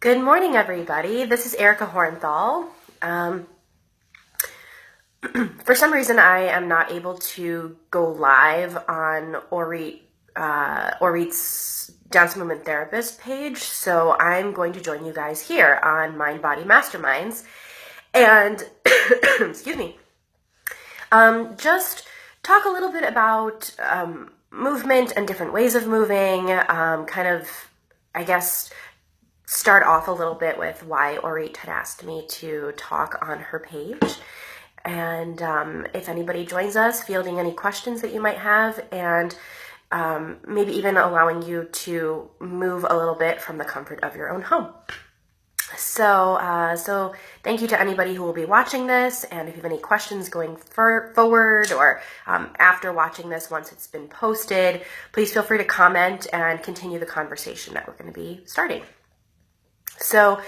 Good morning, everybody. This is Erica Hornthal. For some reason, I am not able to go live on Orit's Dance Movement Therapist page, so I'm going to join you guys here on Mind Body Masterminds. And, excuse me, just talk a little bit about movement and different ways of moving, start off a little bit with why Orit had asked me to talk on her page. And if anybody joins us, fielding any questions that you might have, and maybe even allowing you to move a little bit from the comfort of your own home. So thank you to anybody who will be watching this, and if you have any questions going forward or after watching this once it's been posted, please feel free to comment and continue the conversation that we're going to be starting. So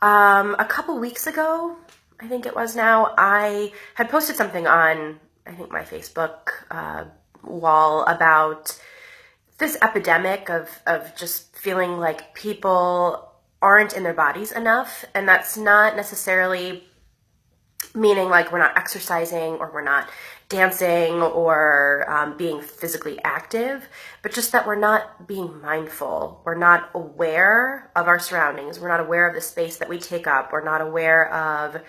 a couple weeks ago, I think it was now, I had posted something on, I think, my Facebook wall about this epidemic of just feeling like people aren't in their bodies enough. And that's not necessarily meaning like we're not exercising or we're not dancing or being physically active, but just that we're not being mindful. We're not aware of our surroundings. We're not aware of the space that we take up. We're not aware of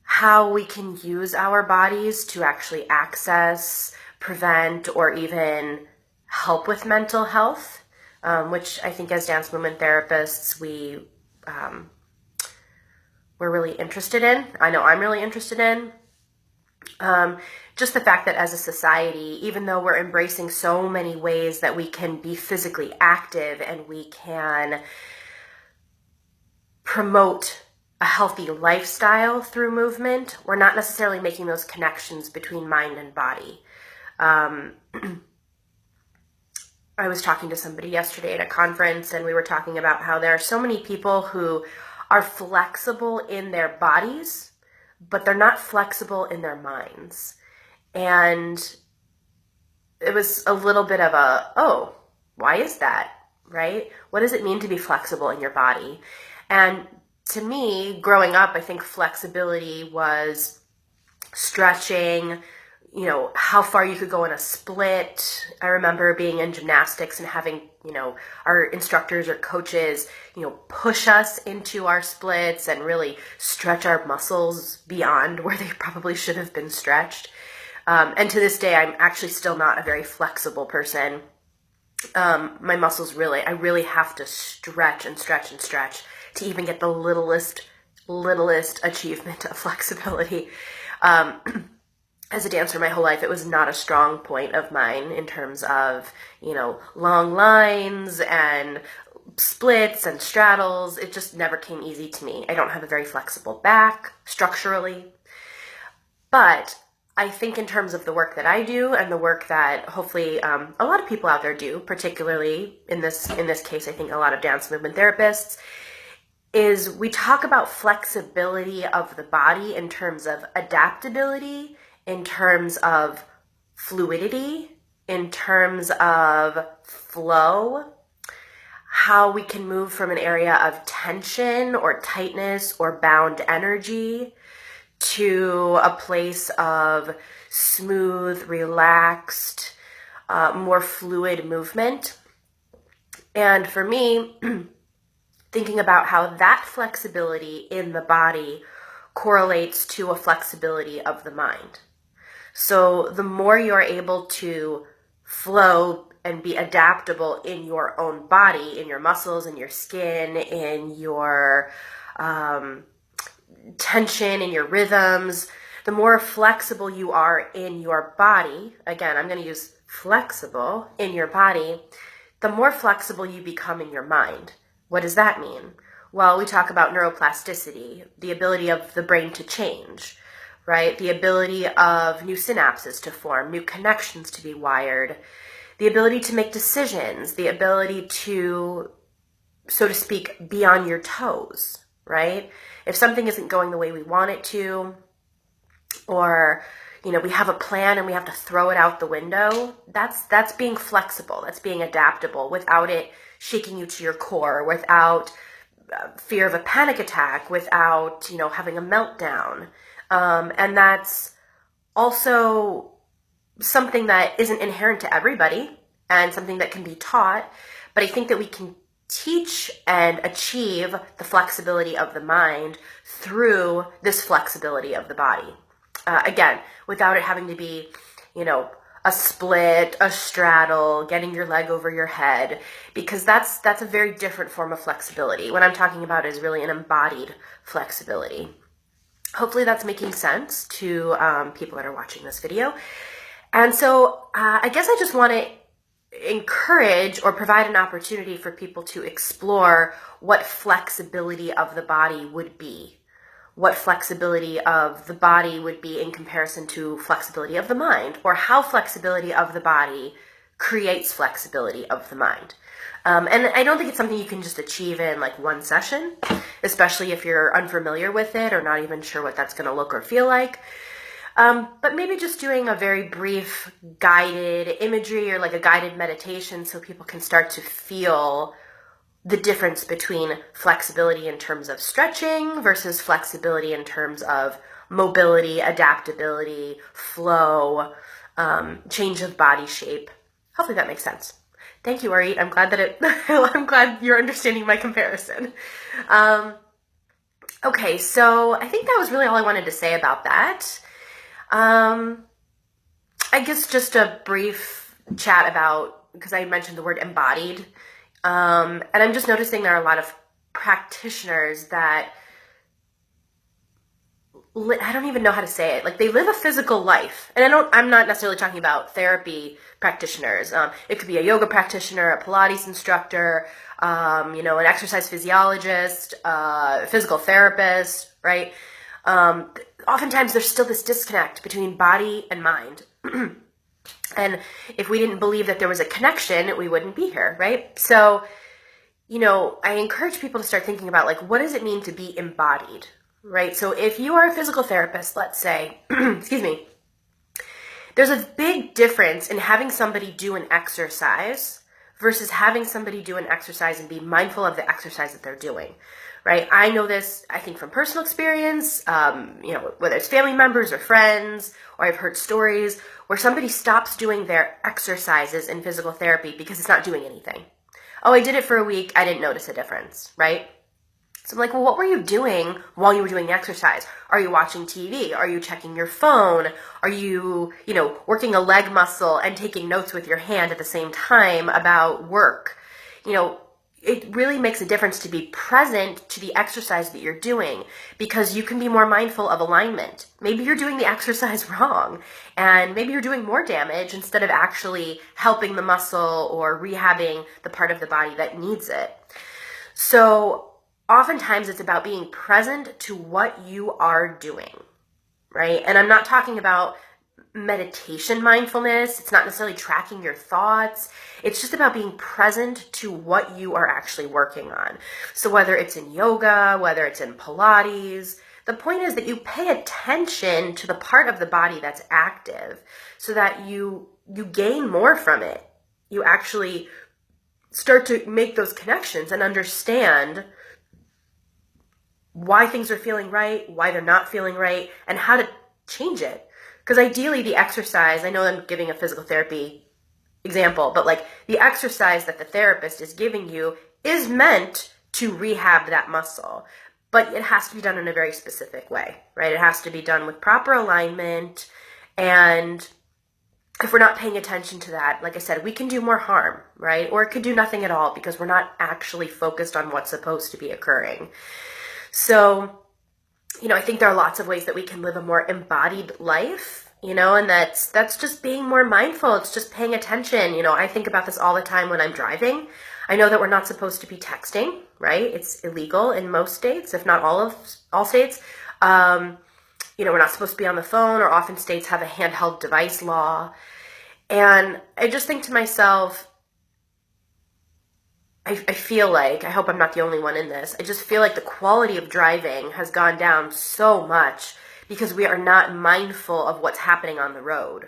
how we can use our bodies to actually access, prevent, or even help with mental health, which I think as dance movement therapists, we're really interested in. I know I'm really interested in. Just the fact that as a society, even though we're embracing so many ways that we can be physically active and we can promote a healthy lifestyle through movement, we're not necessarily making those connections between mind and body. I was talking to somebody yesterday at a conference, and we were talking about how there are so many people who are flexible in their bodies, but they're not flexible in their minds. And it was a little bit of a, oh, why is that, right? What does it mean to be flexible in your body? And to me, growing up, I think flexibility was stretching, how far you could go in a split. I remember being in gymnastics and having, our instructors or coaches, push us into our splits and really stretch our muscles beyond where they probably should have been stretched. And to this day, I'm actually still not a very flexible person. My muscles I really have to stretch and stretch and stretch to even get the littlest achievement of flexibility. As a dancer my whole life, it was not a strong point of mine in terms of, long lines and splits and straddles. It just never came easy to me. I don't have a very flexible back structurally. But I think in terms of the work that I do and the work that hopefully a lot of people out there do, particularly in this case, I think a lot of dance movement therapists, is we talk about flexibility of the body in terms of adaptability, in terms of fluidity, in terms of flow, how we can move from an area of tension or tightness or bound energy to a place of smooth, relaxed, more fluid movement. And for me, thinking about how that flexibility in the body correlates to a flexibility of the mind. So the more you're able to flow and be adaptable in your own body, in your muscles, in your skin, in your tension, in your rhythms, the more flexible you are in your body, again, I'm going to use flexible in your body, the more flexible you become in your mind. What does that mean? Well, we talk about neuroplasticity, the ability of the brain to change, right? The ability of new synapses to form, new connections to be wired, the ability to make decisions, the ability to, so to speak, be on your toes, right? If something isn't going the way we want it to, or, we have a plan and we have to throw it out the window, that's being flexible, that's being adaptable without it shaking you to your core, without fear of a panic attack without, having a meltdown. And that's also something that isn't inherent to everybody and something that can be taught. But I think that we can teach and achieve the flexibility of the mind through this flexibility of the body. Again, without it having to be, a split, a straddle, getting your leg over your head, because that's a very different form of flexibility. What I'm talking about is really an embodied flexibility. Hopefully that's making sense to people that are watching this video. And so I guess I just want to encourage or provide an opportunity for people to explore what flexibility of the body would be. What flexibility of the body would be in comparison to flexibility of the mind, or how flexibility of the body creates flexibility of the mind. And I don't think it's something you can just achieve in like one session, especially if you're unfamiliar with it or not even sure what that's going to look or feel like. But maybe just doing a very brief guided imagery or like a guided meditation so people can start to feel the difference between flexibility in terms of stretching versus flexibility in terms of mobility, adaptability, flow, change of body shape. Hopefully that makes sense. Thank you, Orit. I'm glad I'm glad you're understanding my comparison. Okay, so I think that was really all I wanted to say about that. I guess just a brief chat about, because I mentioned the word embodied. And I'm just noticing there are a lot of practitioners that, I don't even know how to say it. Like they live a physical life. And I'm not necessarily talking about therapy practitioners. It could be a yoga practitioner, a Pilates instructor, an exercise physiologist, a physical therapist, right? Oftentimes there's still this disconnect between body and mind. And if we didn't believe that there was a connection, we wouldn't be here, right? So, I encourage people to start thinking about, like, what does it mean to be embodied, right? So if you are a physical therapist, let's say, excuse me, there's a big difference in having somebody do an exercise versus having somebody do an exercise and be mindful of the exercise that they're doing, right? I know this, I think, from personal experience, whether it's family members or friends, or I've heard stories where somebody stops doing their exercises in physical therapy because it's not doing anything. Oh, I did it for a week. I didn't notice a difference, right? So I'm like, well, what were you doing while you were doing the exercise? Are you watching TV? Are you checking your phone? Are you, working a leg muscle and taking notes with your hand at the same time about work? It really makes a difference to be present to the exercise that you're doing, because you can be more mindful of alignment. Maybe you're doing the exercise wrong, and maybe you're doing more damage instead of actually helping the muscle or rehabbing the part of the body that needs it. So oftentimes it's about being present to what you are doing, right? And I'm not talking about meditation mindfulness. It's not necessarily tracking your thoughts. It's just about being present to what you are actually working on. So whether it's in yoga, whether it's in Pilates, the point is that you pay attention to the part of the body that's active so that you gain more from it. You actually start to make those connections and understand why things are feeling right, why they're not feeling right, and how to change it. Because ideally the exercise, I know I'm giving a physical therapy example, but like the exercise that the therapist is giving you is meant to rehab that muscle, but it has to be done in a very specific way, right? It has to be done with proper alignment. And if we're not paying attention to that, like I said, we can do more harm, right? Or it could do nothing at all because we're not actually focused on what's supposed to be occurring. So, I think there are lots of ways that we can live a more embodied life, and that's just being more mindful. It's just paying attention. I think about this all the time when I'm driving. I know that we're not supposed to be texting, right? It's illegal in most states, if not all states. We're not supposed to be on the phone, or often states have a handheld device law. And I just think to myself, I feel like, I hope I'm not the only one in this, I just feel like the quality of driving has gone down so much because we are not mindful of what's happening on the road,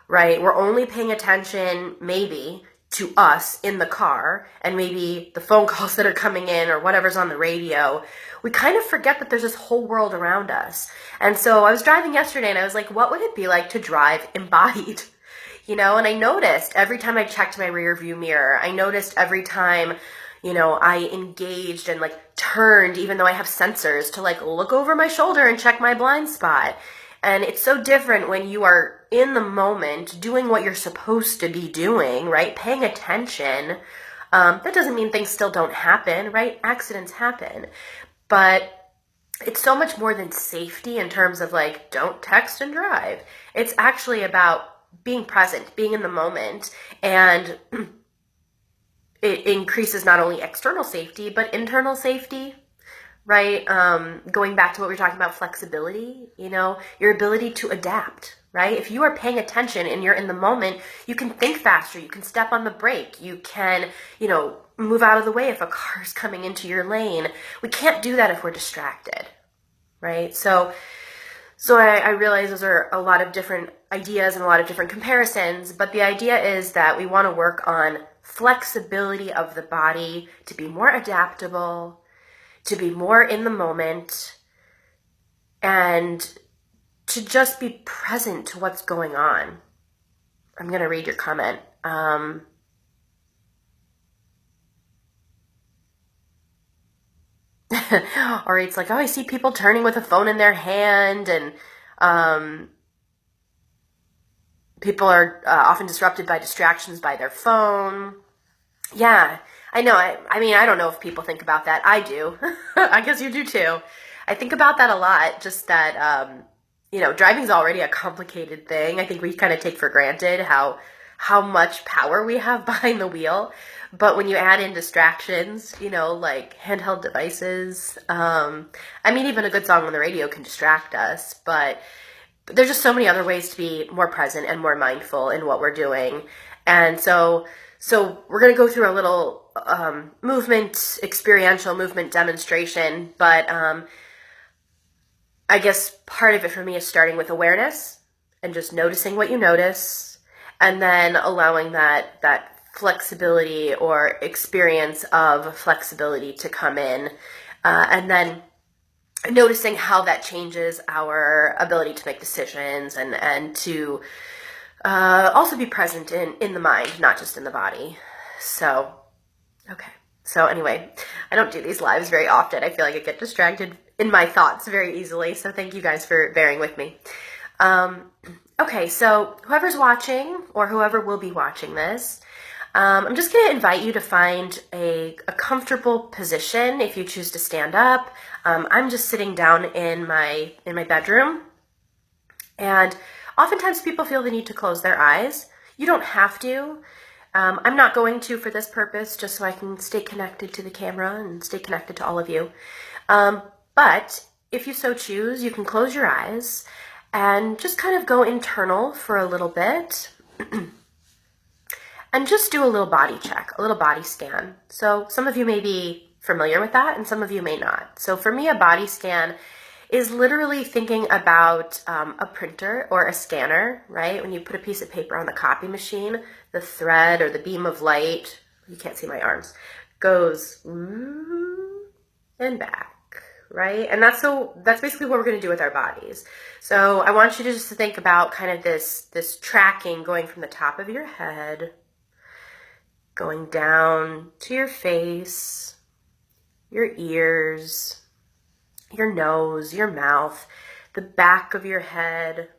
right? We're only paying attention, maybe, to us in the car and maybe the phone calls that are coming in or whatever's on the radio, we kind of forget that there's this whole world around us. And so I was driving yesterday and I was like, what would it be like to drive embodied? And I noticed every time I checked my rear view mirror, I noticed every time, I engaged and turned, even though I have sensors, to look over my shoulder and check my blind spot. And it's so different when you are in the moment doing what you're supposed to be doing, right? Paying attention. That doesn't mean things still don't happen, right? Accidents happen. But it's so much more than safety in terms of don't text and drive. It's actually about being present, being in the moment, and it increases not only external safety, but internal safety, right? Going back to what we were talking about, flexibility, your ability to adapt, right? If you are paying attention and you're in the moment, you can think faster, you can step on the brake, you can, move out of the way if a car is coming into your lane. We can't do that if we're distracted, right? So I realize those are a lot of different ideas and a lot of different comparisons, but the idea is that we want to work on flexibility of the body to be more adaptable, to be more in the moment, and to just be present to what's going on. I'm going to read your comment. Or it's like, oh, I see people turning with a phone in their hand, and people are often disrupted by distractions by their phone. Yeah, I know. I mean, I don't know if people think about that. I do. I guess you do too. I think about that a lot, just that, driving's already a complicated thing. I think we kind of take for granted how much power we have behind the wheel. But when you add in distractions, like handheld devices, even a good song on the radio can distract us, but there's just so many other ways to be more present and more mindful in what we're doing. And so we're going to go through a little experiential movement demonstration, but I guess part of it for me is starting with awareness and just noticing what you notice, and then allowing that flexibility or experience of flexibility to come in, and then noticing how that changes our ability to make decisions and to also be present in the mind, not just in the body. So, okay. So anyway, I don't do these lives very often. I feel like I get distracted in my thoughts very easily. So thank you guys for bearing with me. Okay, so whoever's watching or whoever will be watching this, I'm just going to invite you to find a comfortable position if you choose to stand up. I'm just sitting down in my bedroom, and oftentimes people feel the need to close their eyes. You don't have to. I'm not going to for this purpose, just so I can stay connected to the camera and stay connected to all of you. But if you so choose, you can close your eyes and just kind of go internal for a little bit. And just do a little body check, a little body scan. So some of you may be familiar with that and some of you may not. So for me, a body scan is literally thinking about a printer or a scanner, right? When you put a piece of paper on the copy machine, the thread or the beam of light, you can't see my arms, goes and back, right? And that's basically what we're going to do with our bodies. So I want you to just think about kind of this tracking going from the top of your head, going down to your face, your ears, your nose, your mouth, the back of your head,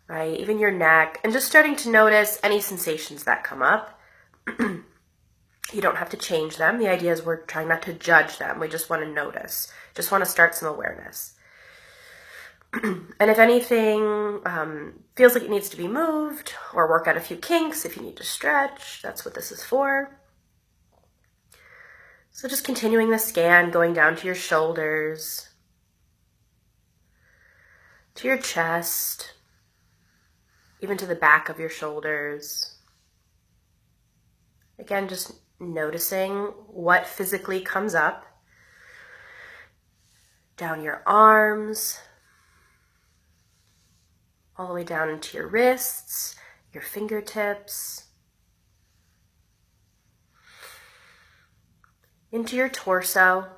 right? Even your neck, and just starting to notice any sensations that come up. You don't have to change them. The idea is we're trying not to judge them. We just want to notice, just want to start some awareness. And if anything feels like it needs to be moved or work out a few kinks, if you need to stretch, that's what this is for. So just continuing the scan, going down to your shoulders, to your chest, even to the back of your shoulders. Again, just noticing what physically comes up. Down your arms, all the way down into your wrists, your fingertips, into your torso,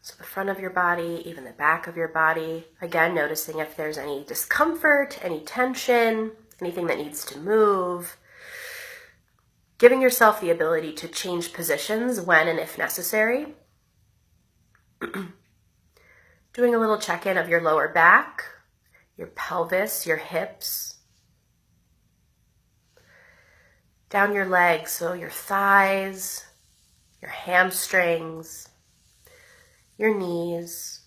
so the front of your body, even the back of your body. Again, noticing if there's any discomfort, any tension, anything that needs to move. Giving yourself the ability to change positions when and if necessary. Doing a little check-in of your lower back, your pelvis, your hips. Down your legs, so your thighs, your hamstrings, your knees,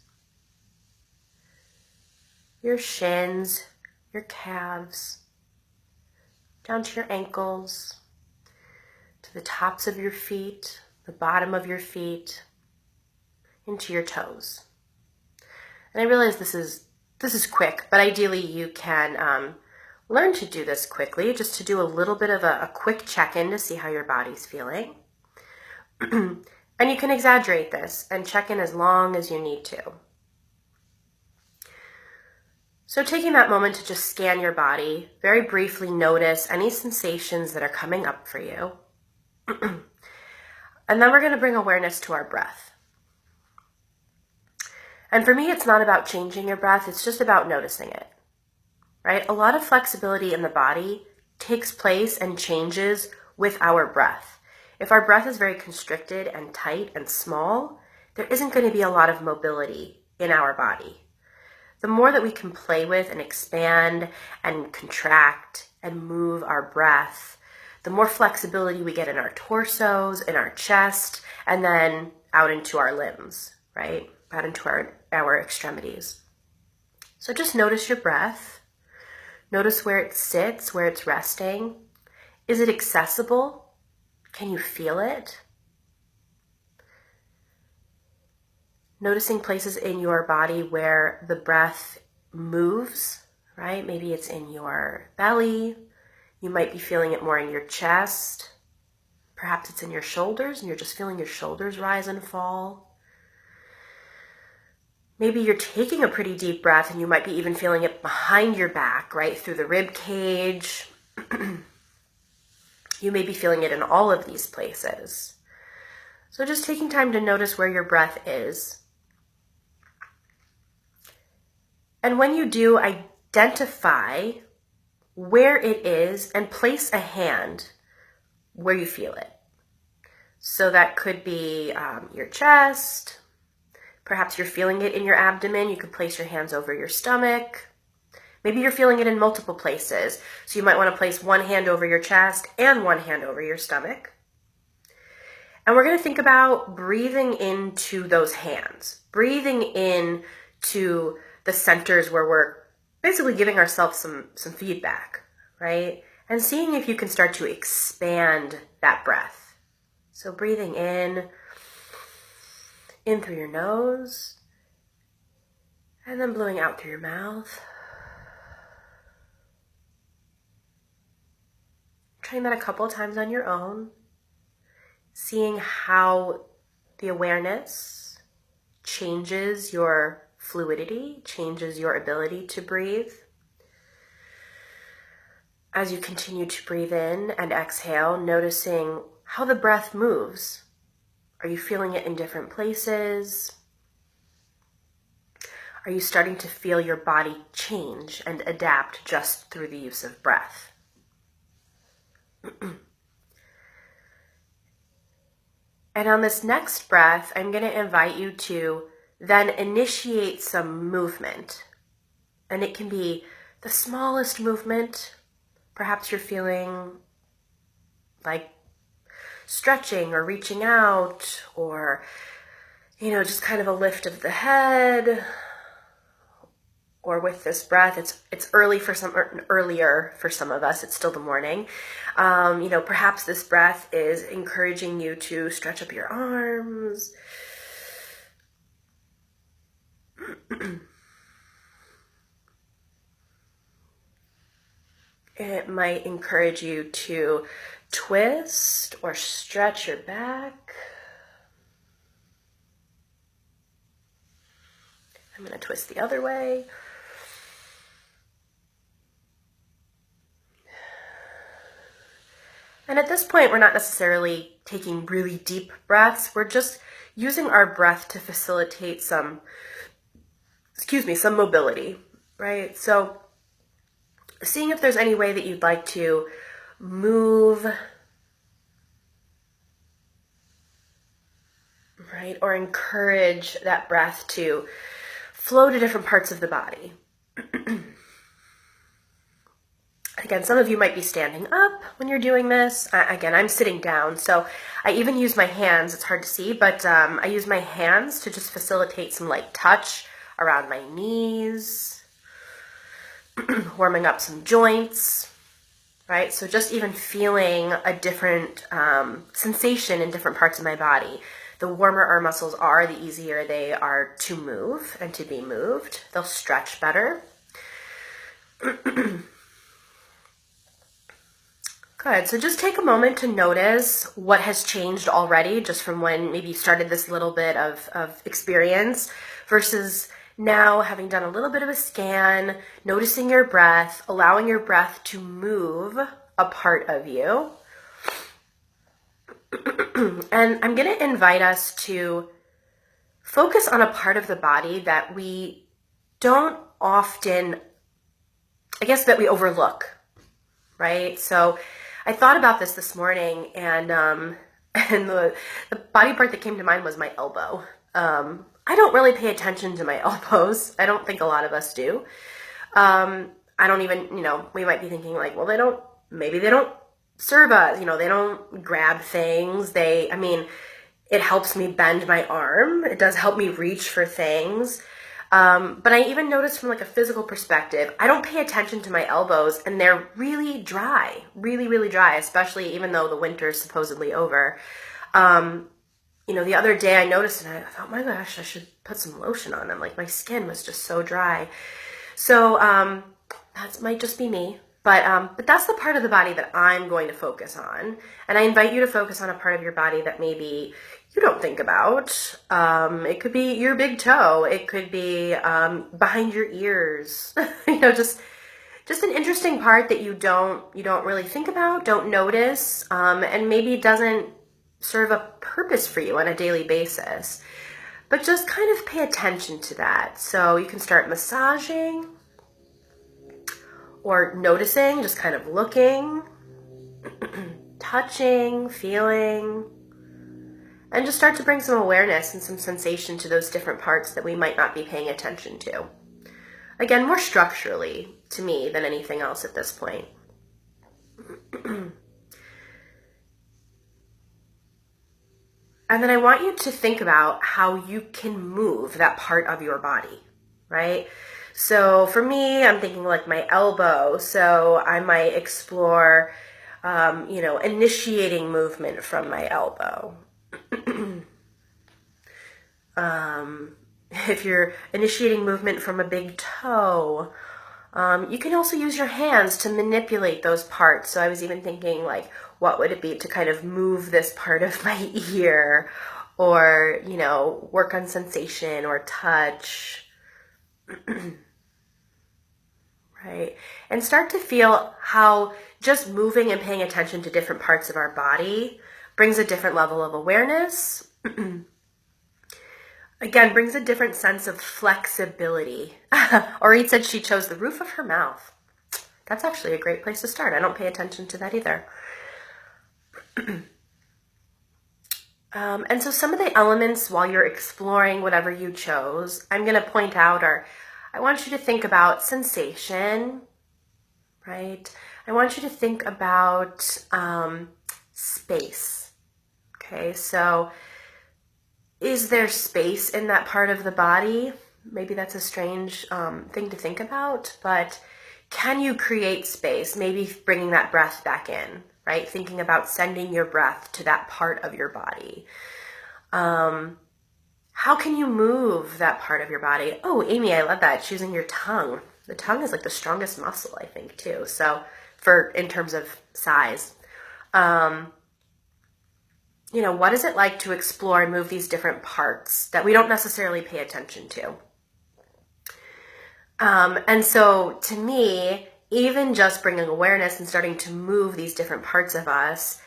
your shins, your calves, down to your ankles, to the tops of your feet, the bottom of your feet, into your toes. And I realize this is quick, but ideally you can learn to do this quickly, just to do a little bit of a quick check-in to see how your body's feeling. And you can exaggerate this and check in as long as you need to. So taking that moment to just scan your body, very briefly notice any sensations that are coming up for you. And then we're going to bring awareness to our breath. And for me, it's not about changing your breath, it's just about noticing it, right? A lot of flexibility in the body takes place and changes with our breath. If our breath is very constricted and tight and small, there isn't going to be a lot of mobility in our body. The more that we can play with and expand and contract and move our breath, the more flexibility we get in our torsos, in our chest, and then out into our limbs, right? Out into our extremities. So just notice your breath. Notice where it sits, where it's resting. Is it accessible? Can you feel it? Noticing places in your body where the breath moves, right? Maybe it's in your belly. You might be feeling it more in your chest. Perhaps it's in your shoulders and you're just feeling your shoulders rise and fall. Maybe you're taking a pretty deep breath and you might be even feeling it behind your back, right? Through the rib cage. You may be feeling it in all of these places. So just taking time to notice where your breath is. And when you do, identify where it is and place a hand where you feel it. So that could be your chest. Perhaps you're feeling it in your abdomen. You could place your hands over your stomach. Maybe you're feeling it in multiple places. So you might want to place one hand over your chest and one hand over your stomach. And we're going to think about breathing into those hands, breathing in to the centers where we're basically giving ourselves some feedback, right? And seeing if you can start to expand that breath. So breathing in through your nose, and then blowing out through your mouth. Trying that a couple of times on your own, seeing how the awareness changes your fluidity, changes your ability to breathe. As you continue to breathe in and exhale, noticing how the breath moves. Are you feeling it in different places? Are you starting to feel your body change and adapt just through the use of breath? And on this next breath, I'm going to invite you to then initiate some movement. And it can be the smallest movement. Perhaps you're feeling like stretching or reaching out, or, just kind of a lift of the head. Or with this breath, it's earlier for some of us. It's still the morning. Perhaps this breath is encouraging you to stretch up your arms. It might encourage you to twist or stretch your back. I'm going to twist the other way. And at this point, we're not necessarily taking really deep breaths. We're just using our breath to facilitate some mobility, right? So seeing if there's any way that you'd like to move, right? Or encourage that breath to flow to different parts of the body. Again, some of you might be standing up when you're doing this. Again, I'm sitting down, so I even use my hands. It's hard to see, but I use my hands to just facilitate some light touch around my knees, warming up some joints, right? So just even feeling a different sensation in different parts of my body. The warmer our muscles are, the easier they are to move and to be moved. They'll stretch better. Good. So just take a moment to notice what has changed already, just from when maybe you started this little bit of experience versus now having done a little bit of a scan, noticing your breath, allowing your breath to move a part of you. And I'm going to invite us to focus on a part of the body that we don't often, that we overlook, right? So I thought about this morning, and the body part that came to mind was my elbow. I don't really pay attention to my elbows. I don't think a lot of us do. I don't even, we might be thinking like, well, maybe they don't serve us, they don't grab things. It helps me bend my arm. It does help me reach for things. But I even noticed from like a physical perspective, I don't pay attention to my elbows, and they're really dry, really, really dry, especially even though the winter's supposedly over. The other day I noticed, and I thought, my gosh, I should put some lotion on them. Like, my skin was just so dry. So that might just be me. But that's the part of the body that I'm going to focus on. And I invite you to focus on a part of your body that maybe you don't think about. It could be your big toe. It could be behind your ears. Just an interesting part that you don't really think about, don't notice, and maybe doesn't serve a purpose for you on a daily basis. But just kind of pay attention to that. So you can start massaging or noticing, just kind of looking, touching, feeling, and just start to bring some awareness and some sensation to those different parts that we might not be paying attention to. Again, more structurally to me than anything else at this point. And then I want you to think about how you can move that part of your body, right? So for me, I'm thinking like my elbow. So I might explore, initiating movement from my elbow. If you're initiating movement from a big toe, you can also use your hands to manipulate those parts. So I was even thinking like, what would it be to kind of move this part of my ear, or, work on sensation or touch. Right? And start to feel how just moving and paying attention to different parts of our body brings a different level of awareness. Again, brings a different sense of flexibility. Orit said she chose the roof of her mouth. That's actually a great place to start. I don't pay attention to that either. And so some of the elements while you're exploring whatever you chose, I'm going to point out are, I want you to think about sensation, right? I want you to think about space. Okay, so is there space in that part of the body? Maybe that's a strange thing to think about, but can you create space? Maybe bringing that breath back in, right? Thinking about sending your breath to that part of your body. How can you move that part of your body? Oh, Amy, I love that. Choosing your tongue. The tongue is like the strongest muscle, I think, too. So in terms of size. What is it like to explore and move these different parts that we don't necessarily pay attention to? And so to me, even just bringing awareness and starting to move these different parts of us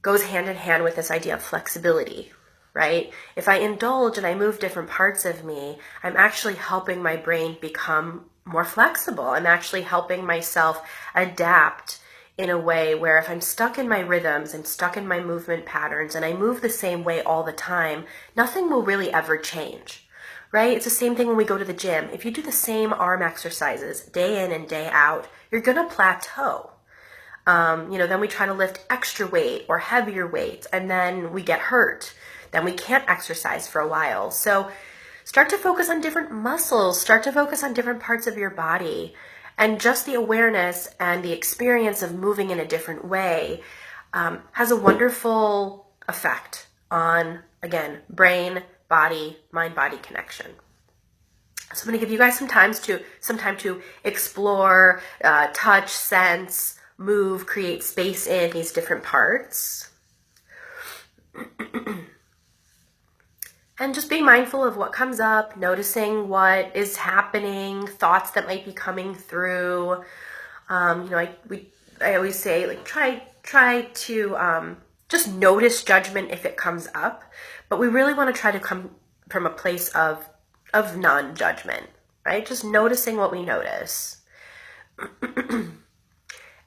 goes hand in hand with this idea of flexibility, right? If I indulge and I move different parts of me, I'm actually helping my brain become more flexible. I'm actually helping myself adapt in a way where if I'm stuck in my rhythms, I'm stuck in my movement patterns, and I move the same way all the time, nothing will really ever change, right? It's the same thing when we go to the gym. If you do the same arm exercises day in and day out, you're gonna plateau. Then we try to lift extra weight or heavier weight, and then we get hurt. Then we can't exercise for a while. So start to focus on different muscles, start to focus on different parts of your body. And just the awareness and the experience of moving in a different way has a wonderful effect on, again, brain, body, mind-body connection. So I'm going to give you guys some time to explore, touch, sense, move, create space in these different parts. And just being mindful of what comes up, noticing what is happening, thoughts that might be coming through. I always say, like, try to just notice judgment if it comes up, but we really want to try to come from a place of non-judgment, right? Just noticing what we notice.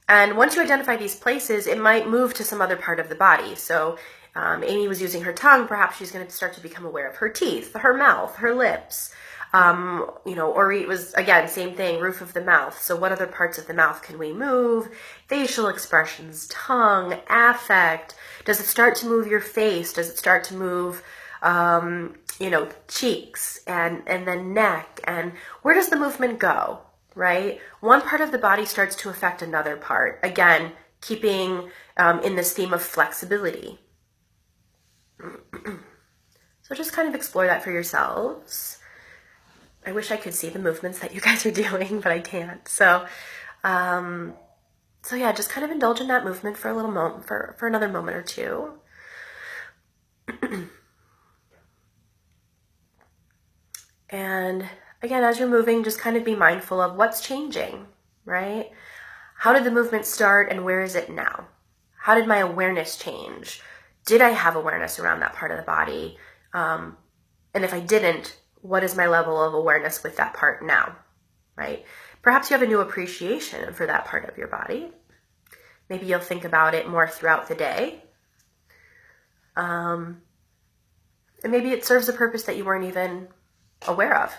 And once you identify these places, it might move to some other part of the body. So Amy was using her tongue. Perhaps she's going to start to become aware of her teeth, her mouth, her lips. Orit was, again, same thing, roof of the mouth. So what other parts of the mouth can we move? Facial expressions, tongue, affect. Does it start to move your face? Does it start to move, cheeks and then neck? And where does the movement go? Right? One part of the body starts to affect another part. Again, keeping in this theme of flexibility. So just kind of explore that for yourselves. I wish I could see the movements that you guys are doing, but I can't. So yeah, just kind of indulge in that movement for a little moment, for another moment or two. And again, as you're moving, just kind of be mindful of what's changing, right? How did the movement start and where is it now? How did my awareness change? Did I have awareness around that part of the body? And if I didn't, what is my level of awareness with that part now, right? Perhaps you have a new appreciation for that part of your body. Maybe you'll think about it more throughout the day. And maybe it serves a purpose that you weren't even aware of.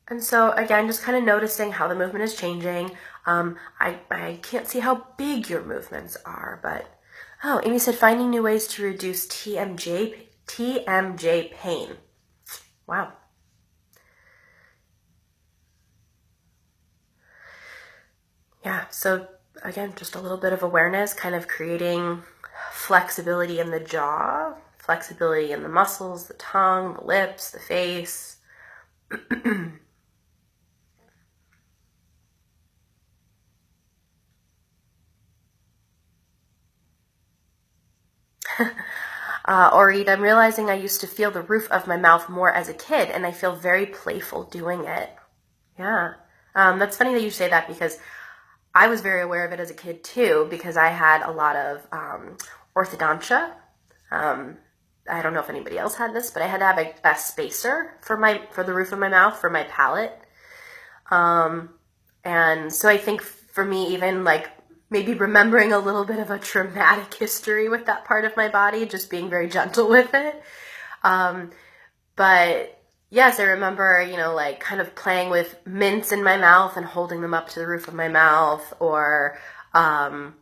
And so again, just kind of noticing how the movement is changing. I can't see how big your movements are, but Amy said finding new ways to reduce TMJ pain. Wow. Yeah, so again, just a little bit of awareness, kind of creating flexibility in the jaw, flexibility in the muscles, the tongue, the lips, the face. Orit, I'm realizing I used to feel the roof of my mouth more as a kid, and I feel very playful doing it. Yeah. That's funny that you say that, because I was very aware of it as a kid too, because I had a lot of orthodontia. I don't know if anybody else had this, but I had to have a spacer for the roof of my mouth, for my palate. And so I think for me, even like maybe remembering a little bit of a traumatic history with that part of my body, just being very gentle with it. But yes, I remember, like kind of playing with mints in my mouth and holding them up to the roof of my mouth, or I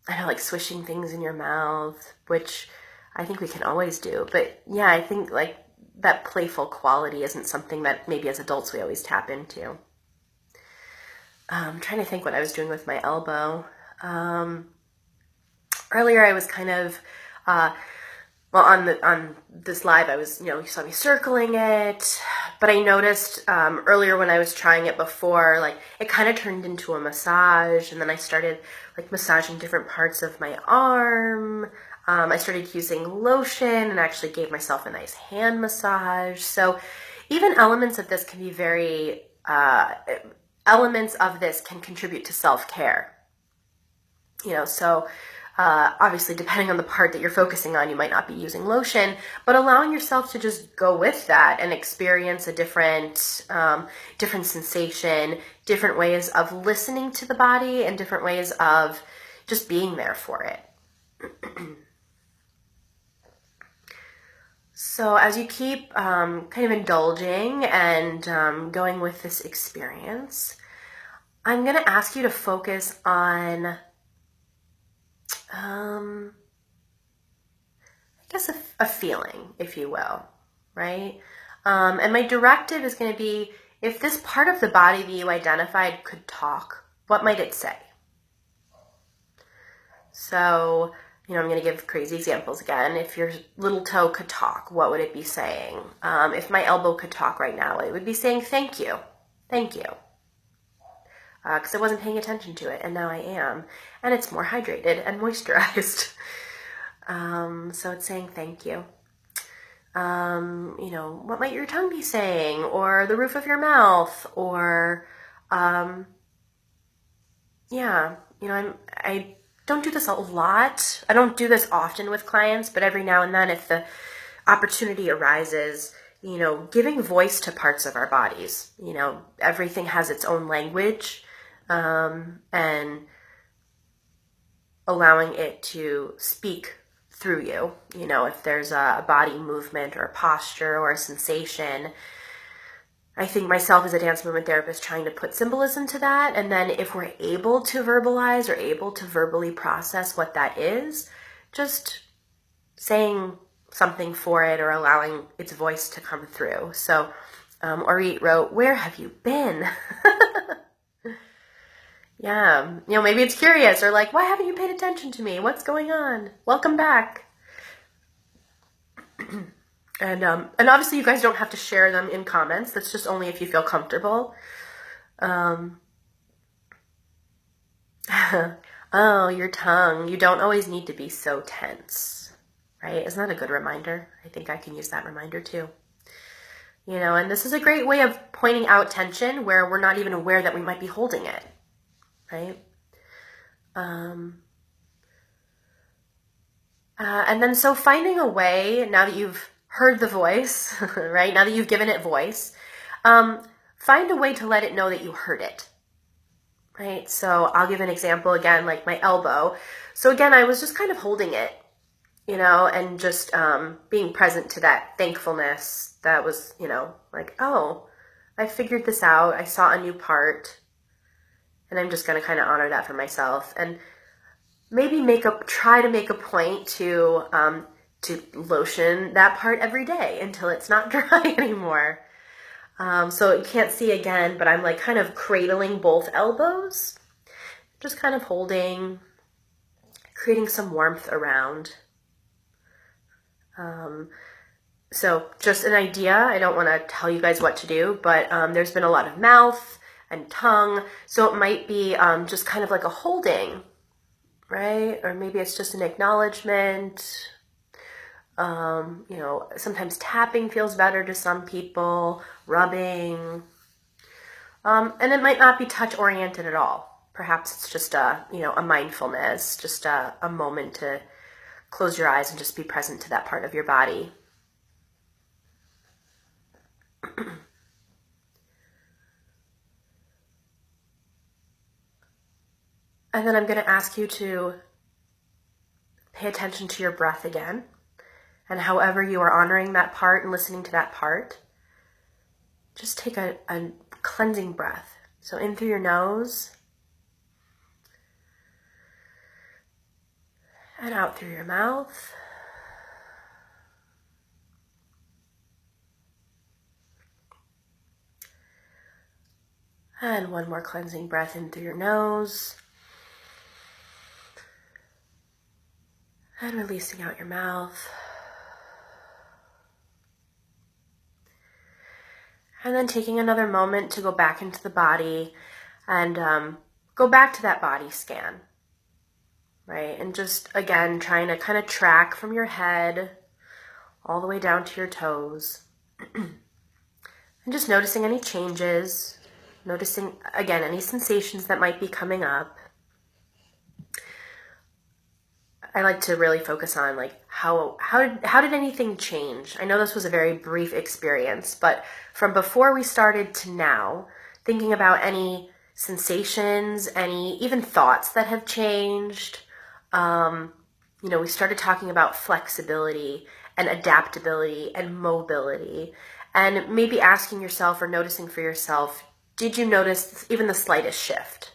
know, like swishing things in your mouth, which I think we can always do. But yeah, I think like that playful quality isn't something that maybe as adults we always tap into. I'm trying to think what I was doing with my elbow. Earlier I was kind of, on this live, I was, you saw me circling it, but I noticed earlier when I was trying it before, like it kind of turned into a massage, and then I started like massaging different parts of my arm, I started using lotion and actually gave myself a nice hand massage. So even elements of this can be very, elements of this can contribute to self-care. So obviously depending on the part that you're focusing on, you might not be using lotion, but allowing yourself to just go with that and experience a different sensation, different ways of listening to the body, and different ways of just being there for it. So as you keep kind of indulging and going with this experience, I'm going to ask you to focus on, I guess, a feeling, if you will, right? And my directive is going to be, if this part of the body that you identified could talk, what might it say? So, I'm going to give crazy examples again. If your little toe could talk, what would it be saying? If my elbow could talk right now, it would be saying, thank you, thank you. Because I wasn't paying attention to it, and now I am. And it's more hydrated and moisturized. So it's saying thank you. What might your tongue be saying? Or the roof of your mouth? Or, I don't do this a lot. I don't do this often with clients, but every now and then, if the opportunity arises, giving voice to parts of our bodies. Everything has its own language, and allowing it to speak through you. If there's a body movement or a posture or a sensation, I think myself as a dance movement therapist trying to put symbolism to that, and then if we're able to verbalize or able to verbally process what that is, just saying something for it or allowing its voice to come through. So Orit wrote, "Where have you been?" Yeah, maybe it's curious, or like, why haven't you paid attention to me? What's going on? Welcome back. And obviously you guys don't have to share them in comments. That's just only if you feel comfortable. Oh, your tongue. You don't always need to be so tense, right? Isn't that a good reminder? I think I can use that reminder too. And this is a great way of pointing out tension where we're not even aware that we might be holding it, right? And then so finding a way, now that you've heard the voice, right? Now that you've given it voice, find a way to let it know that you heard it, right? So I'll give an example again, like my elbow. So again, I was just kind of holding it, and just being present to that thankfulness that was, like, oh, I figured this out. I saw a new part, and I'm just going to kind of honor that for myself. And maybe try to make a point to lotion that part every day until it's not dry anymore. So you can't see again, but I'm like kind of cradling both elbows, just kind of holding, creating some warmth around. So just an idea. I don't want to tell you guys what to do, but there's been a lot of mouth and tongue, so it might be just kind of like a holding, right? Or maybe it's just an acknowledgement. Sometimes tapping feels better to some people, rubbing. And it might not be touch oriented at all. Perhaps it's just a mindfulness, just a moment to close your eyes and just be present to that part of your body. And then I'm going to ask you to pay attention to your breath again. And however you are honoring that part and listening to that part, just take a cleansing breath. So in through your nose and out through your mouth. And one more cleansing breath in through your nose. And releasing out your mouth. And then taking another moment to go back into the body and go back to that body scan. right? And just, again, trying to kind of track from your head all the way down to your toes. And just noticing any changes, noticing, again, any sensations that might be coming up. I like to really focus on like how did anything change? I know this was a very brief experience, but from before we started to now, thinking about any sensations, any even thoughts that have changed. We started talking about flexibility and adaptability and mobility, and maybe asking yourself or noticing for yourself, did you notice even the slightest shift?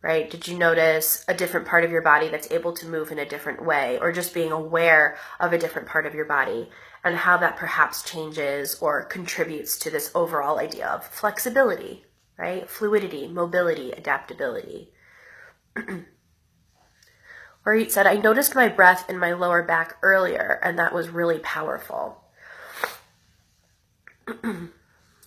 Right? Did you notice a different part of your body that's able to move in a different way, or just being aware of a different part of your body and how that perhaps changes or contributes to this overall idea of flexibility, right? Fluidity, mobility, adaptability. Orit said, I noticed my breath in my lower back earlier, and that was really powerful.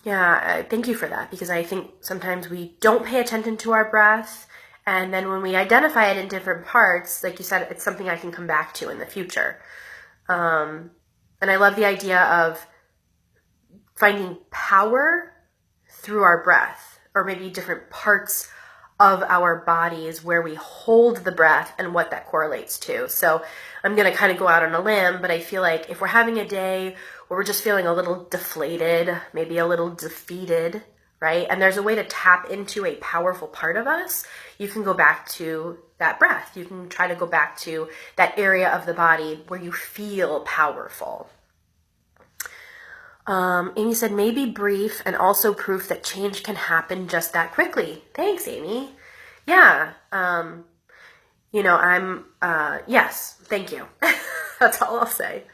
Yeah, thank you for that, because I think sometimes we don't pay attention to our breath. And then when we identify it in different parts, like you said, it's something I can come back to in the future. And I love the idea of finding power through our breath, or maybe different parts of our bodies where we hold the breath and what that correlates to. So I'm going to kind of go out on a limb, but I feel like if we're having a day where we're just feeling a little deflated, maybe a little defeated, right? And there's a way to tap into a powerful part of us. You can go back to that breath. You can try to go back to that area of the body where you feel powerful. Amy said, maybe brief and also proof that change can happen just that quickly. Thanks, Amy. Yeah. Yes, thank you. That's all I'll say.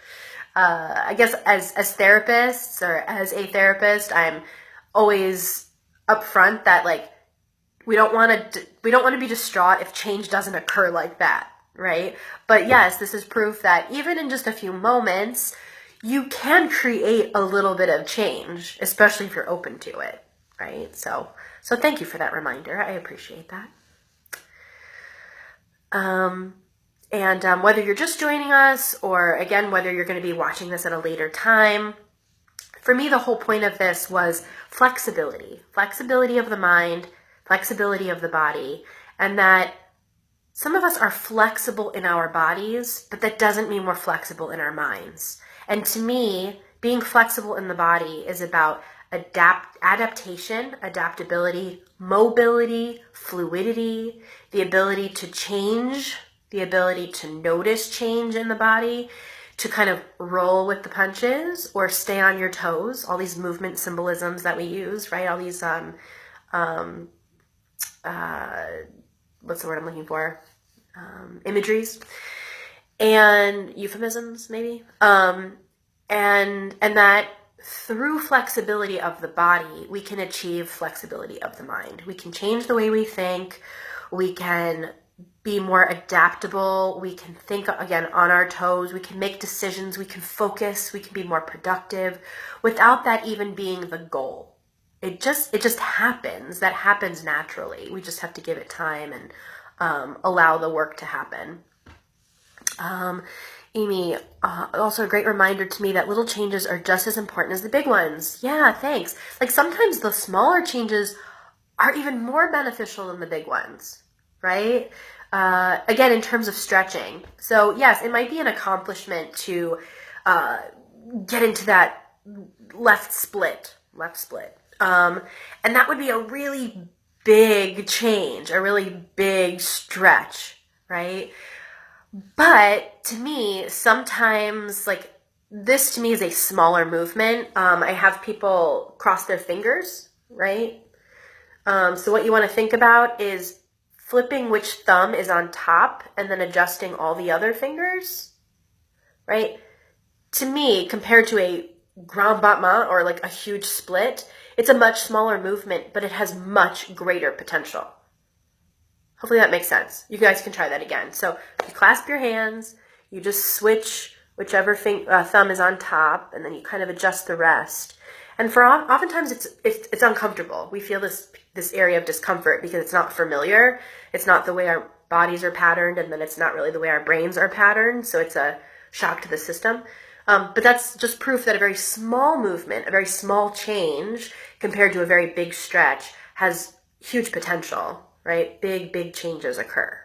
I guess as therapists, or as a therapist, I'm always upfront that like we don't want to be distraught if change doesn't occur like that, right? But yes, this is proof that even in just a few moments, you can create a little bit of change, especially if you're open to it, right? So thank you for that reminder. I appreciate that. Whether you're just joining us, or again, whether you're going to be watching this at a later time, for me, the whole point of this was flexibility of the mind, flexibility of the body, and that some of us are flexible in our bodies, but that doesn't mean we're flexible in our minds. And to me, being flexible in the body is about adaptation, adaptability, mobility, fluidity, the ability to change, the ability to notice change in the body, to kind of roll with the punches or stay on your toes, all these movement symbolisms that we use, right? All these, what's the word I'm looking for? Imageries and euphemisms, maybe. And that through flexibility of the body, we can achieve flexibility of the mind. We can change the way we think. We can be more adaptable. We can think, again, on our toes. We can make decisions. We can focus. We can be more productive without that even being the goal. It just happens. That happens naturally. We just have to give it time and allow the work to happen. Amy, also a great reminder to me that little changes are just as important as the big ones. Yeah, thanks. Like sometimes the smaller changes are even more beneficial than the big ones, right? Again, in terms of stretching. So yes, it might be an accomplishment to get into that left split. And that would be a really big change, a really big stretch, right? But to me, sometimes like this to me is a smaller movement. I have people cross their fingers, right? So what you want to think about is flipping which thumb is on top and then adjusting all the other fingers, right? To me, compared to a grand battement or like a huge split, it's a much smaller movement, but it has much greater potential. Hopefully that makes sense. You guys can try that again. So you clasp your hands, you just switch whichever thumb is on top, and then you kind of adjust the rest. And for oftentimes it's uncomfortable. We feel this area of discomfort because it's not familiar. It's not the way bodies are patterned, and then it's not really the way our brains are patterned, so it's a shock to the system. But that's just proof that a very small movement, a very small change compared to a very big stretch has huge potential, right? Big changes occur.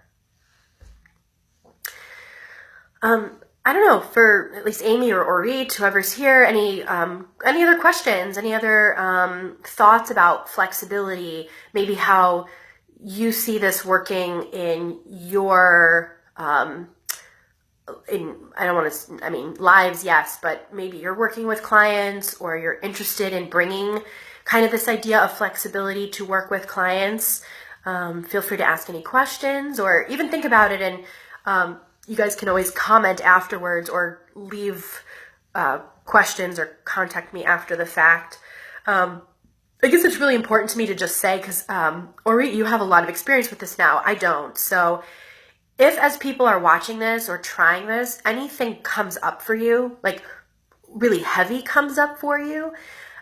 I don't know, for at least Amy or Orit, whoever's here, any other questions, any other thoughts about flexibility, maybe how you see this working in your, lives, yes, but maybe you're working with clients or you're interested in bringing kind of this idea of flexibility to work with clients. Feel free to ask any questions or even think about it, and you guys can always comment afterwards or leave questions or contact me after the fact. I guess it's really important to me to just say, because Orit, you have a lot of experience with this now. I don't. So if as people are watching this or trying this, anything comes up for you, like really heavy comes up for you,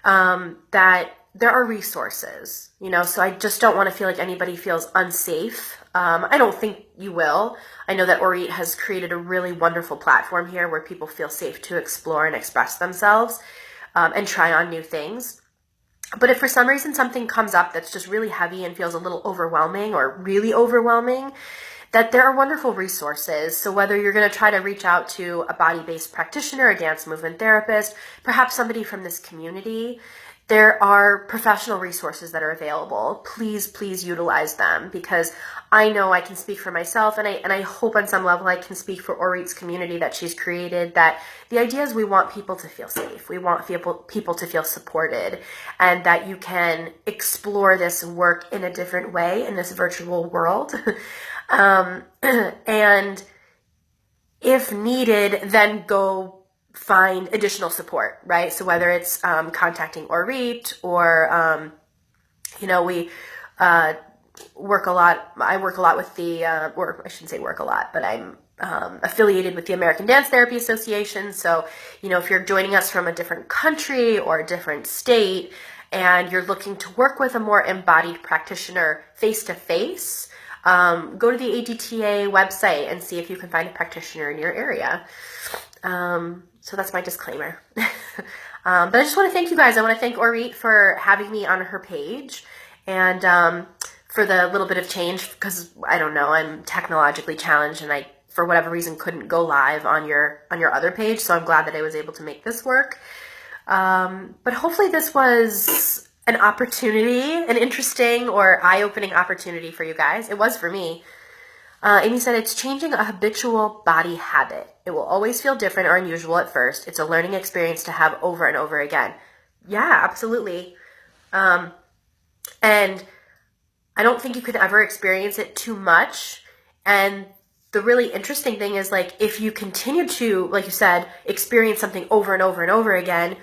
that there are resources, so I just don't want to feel like anybody feels unsafe. I don't think you will. I know that Orit has created a really wonderful platform here where people feel safe to explore and express themselves and try on new things. But if for some reason something comes up that's just really heavy and feels a little overwhelming or really overwhelming, that there are wonderful resources. So whether you're going to try to reach out to a body-based practitioner, a dance movement therapist, perhaps somebody from this community, there are professional resources that are available. Please utilize them, because I know I can speak for myself, and I hope on some level I can speak for Orit's community that she's created, that the idea is we want people to feel safe. We want people to feel supported, and that you can explore this work in a different way in this virtual world. And if needed, then go find additional support, right? So whether it's contacting Orit or, we work a lot. I work a lot with the, or I shouldn't say work a lot, but I'm affiliated with the American Dance Therapy Association. So, if you're joining us from a different country or a different state and you're looking to work with a more embodied practitioner face-to-face, go to the ADTA website and see if you can find a practitioner in your area. So that's my disclaimer. But I just want to thank you guys. I want to thank Orit for having me on her page, and for the little bit of change, because I don't know, I'm technologically challenged and I, for whatever reason, couldn't go live on your other page. So I'm glad that I was able to make this work. But hopefully this was an opportunity, an interesting or eye-opening opportunity for you guys. It was for me. Amy said, it's changing a habitual body habit. It will always feel different or unusual at first. It's a learning experience to have over and over again. Yeah, absolutely. And I don't think you could ever experience it too much. And the really interesting thing is, like, if you continue to, like you said, experience something over and over and over again,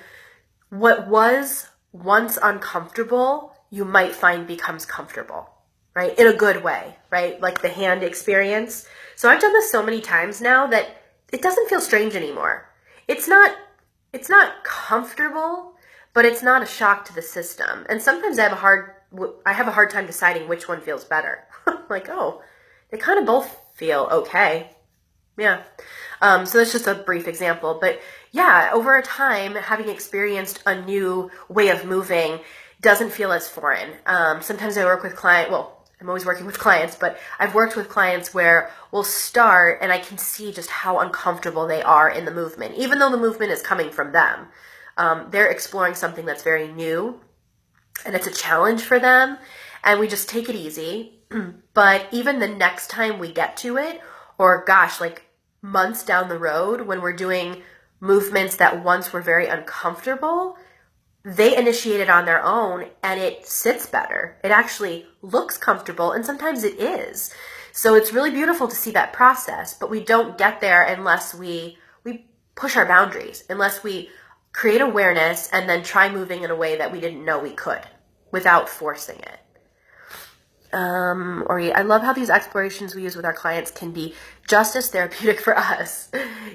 what was once uncomfortable, you might find becomes comfortable. Right? In a good way, right? Like the hand experience. So I've done this so many times now that it doesn't feel strange anymore. It's not comfortable, but it's not a shock to the system. And sometimes I have a hard time deciding which one feels better. Like, oh, they kind of both feel okay. Yeah. So that's just a brief example, but yeah, over a time, having experienced a new way of moving doesn't feel as foreign. Sometimes I work with I'm always working with clients, but I've worked with clients where we'll start and I can see just how uncomfortable they are in the movement, even though the movement is coming from them. They're exploring something that's very new and it's a challenge for them, and we just take it easy. But even the next time we get to it, or gosh, like months down the road when we're doing movements that once were very uncomfortable, they initiate it on their own and it sits better. It actually looks comfortable, and sometimes it is. So it's really beautiful to see that process, but we don't get there unless we push our boundaries, unless we create awareness and then try moving in a way that we didn't know we could without forcing it. I love how these explorations we use with our clients can be just as therapeutic for us.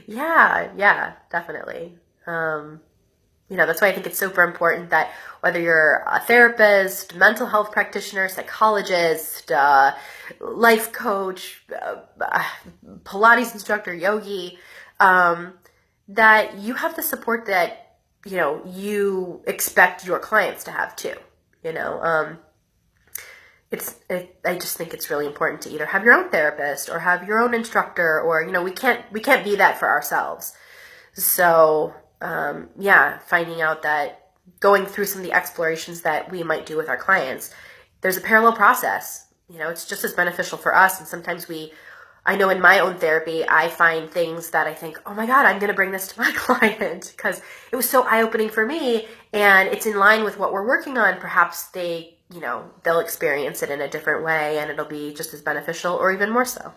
Yeah, definitely. That's why I think it's super important that whether you're a therapist, mental health practitioner, psychologist, life coach, Pilates instructor, yogi, that you have the support that, you expect your clients to have too. I just think it's really important to either have your own therapist or have your own instructor, or, we can't be that for ourselves. So, finding out that going through some of the explorations that we might do with our clients, there's a parallel process. It's just as beneficial for us. And sometimes I know in my own therapy, I find things that I think, oh my God, I'm going to bring this to my client because it was so eye-opening for me and it's in line with what we're working on. Perhaps they'll experience it in a different way and it'll be just as beneficial or even more so.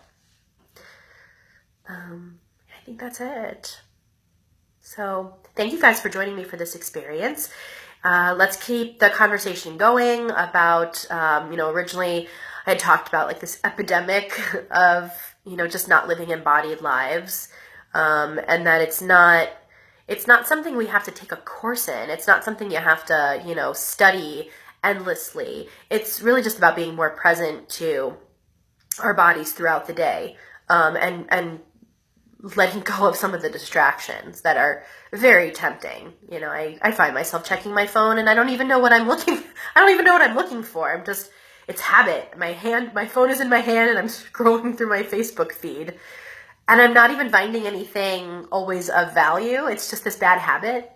I think that's it. So thank you guys for joining me for this experience. Let's keep the conversation going about, originally I had talked about like this epidemic of, just not living embodied lives. And that it's not something we have to take a course in. It's not something you have to, study endlessly. It's really just about being more present to our bodies throughout the day. And letting go of some of the distractions that are very tempting. I find myself checking my phone and I don't even know what I'm looking for. It's habit. My phone is in my hand and I'm scrolling through my Facebook feed and I'm not even finding anything always of value. It's just this bad habit.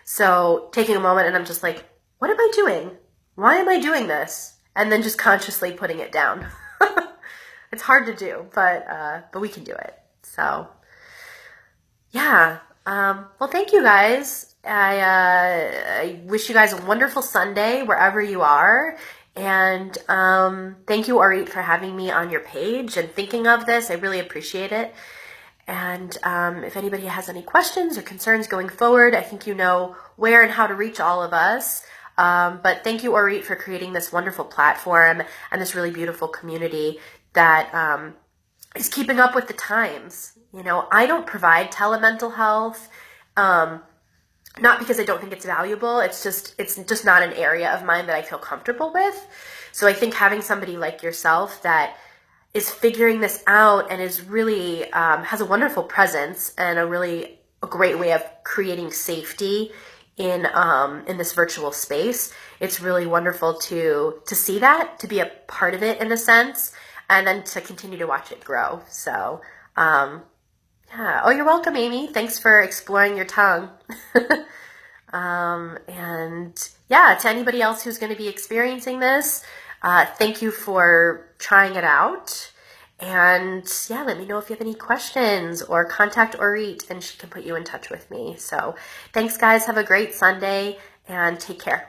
So taking a moment and I'm just like, what am I doing? Why am I doing this? And then just consciously putting it down. It's hard to do, but we can do it. So yeah. Well, thank you guys. I wish you guys a wonderful Sunday wherever you are. And thank you, Orit, for having me on your page and thinking of this. I really appreciate it. And if anybody has any questions or concerns going forward, I think you know where and how to reach all of us. But thank you, Orit, for creating this wonderful platform and this really beautiful community that is keeping up with the times. I don't provide telemental health, not because I don't think it's valuable. It's just not an area of mine that I feel comfortable with. So I think having somebody like yourself that is figuring this out and is really, has a wonderful presence and a great way of creating safety in this virtual space. It's really wonderful to see that, to be a part of it in a sense, and then to continue to watch it grow. So, yeah. Oh, you're welcome, Amy. Thanks for exploring your tongue. And yeah, to anybody else who's going to be experiencing this, thank you for trying it out. And yeah, let me know if you have any questions or contact Orit and she can put you in touch with me. So thanks guys. Have a great Sunday and take care.